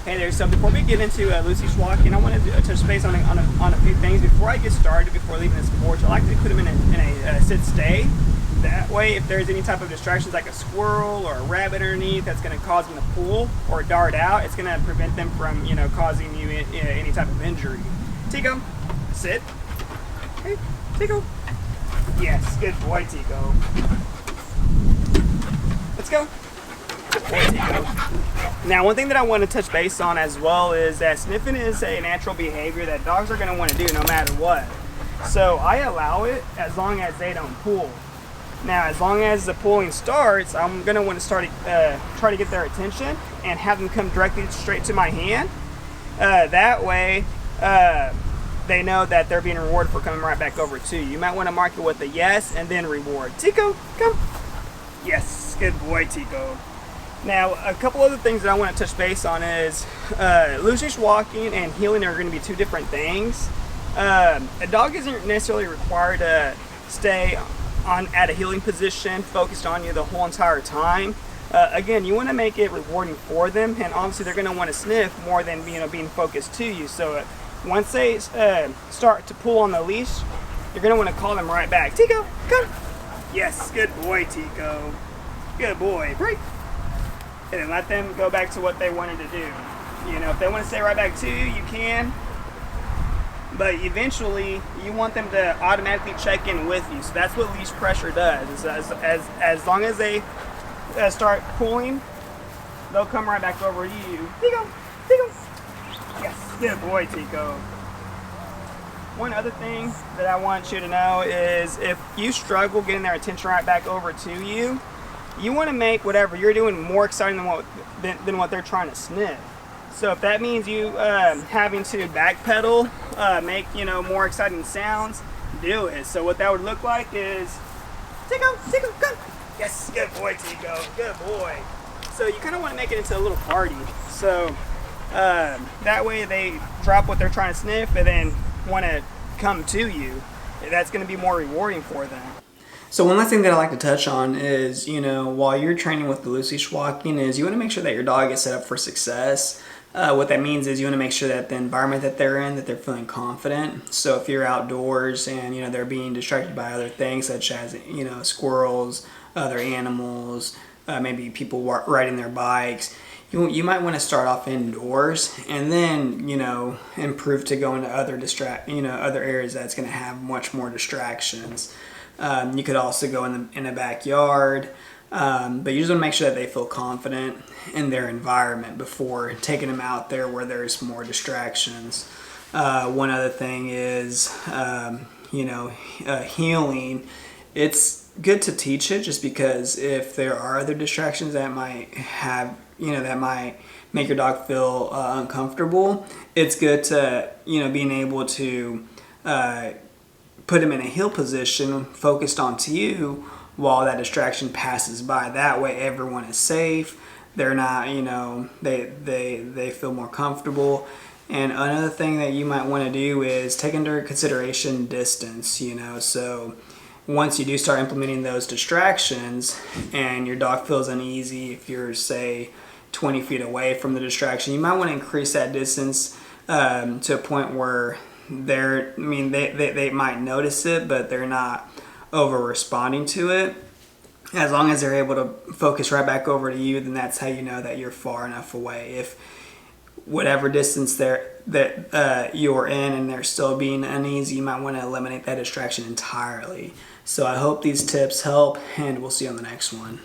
Hey there, so before we get into Lucy's walking, I wanted to touch base on a few things. Before I get started, before leaving this porch, I like to put them in a sit-stay. That way, if there's any type of distractions like a squirrel or a rabbit underneath that's going to cause them to pull or dart out, it's going to prevent them from, causing you any type of injury. Tico, sit. Hey, Tico. Yes, good boy, Tico. Let's go. Good boy, Tico. Now, one thing that I want to touch base on as well is that sniffing is a natural behavior that dogs are going to want to do no matter what. So I allow it as long as they don't pull. Now, as long as the pulling starts, I'm going to want to try to get their attention and have them come directly straight to my hand. That way, they know that they're being rewarded for coming right back over to you. You might want to mark it with a yes and then reward. Tico, come. Yes, good boy, Tico. Now, a couple other things that I want to touch base on is leash walking and heeling are going to be two different things. A dog isn't necessarily required to stay at a heeling position, focused on you the whole entire time. Again, you want to make it rewarding for them, and obviously they're going to want to sniff more than being focused to you. So once they start to pull on the leash, you're going to want to call them right back. Tico, come. Yes, good boy, Tico. Good boy. Break. And then let them go back to what they wanted to do. If they want to stay right back to you, you can. But eventually, you want them to automatically check in with you. So that's what leash pressure does. As long as they start pulling, they'll come right back over to you. Tico, Tico. Yes, good boy, Tico. One other thing that I want you to know is if you struggle getting their attention right back over to you, you want to make whatever you're doing more exciting than what they're trying to sniff. So if that means you having to backpedal, make more exciting sounds, do it. So what that would look like is Tico, Tico, come. Yes, good boy, Tico, good boy. So you kind of want to make it into a little party. So that way they drop what they're trying to sniff and then want to come to you. That's going to be more rewarding for them. So one last thing that I like to touch on is, while you're training with the leash walking is you want to make sure that your dog is set up for success. What that means is you want to make sure that the environment that they're in, that they're feeling confident. So if you're outdoors and, they're being distracted by other things such as, squirrels, other animals, maybe people riding their bikes, you might want to start off indoors and then, improve to go into other areas that's going to have much more distractions. You could also go in a backyard, but you just want to make sure that they feel confident in their environment before taking them out there where there's more distractions. One other thing is, healing. It's good to teach it just because if there are other distractions that might make your dog feel uncomfortable, it's good to, being able to put them in a heel position focused onto you while that distraction passes by. That way everyone is safe. They're not, they feel more comfortable. And another thing that you might want to do is take into consideration distance, so once you do start implementing those distractions and your dog feels uneasy, if you're say 20 feet away from the distraction, you might want to increase that distance to a point where they might notice it, but they're not over responding to it. As long as they're able to focus right back over to you, then that's how you know that you're far enough away. If whatever distance that you're in and they're still being uneasy, you might want to eliminate that distraction entirely. So I hope these tips help, and we'll see you on the next one.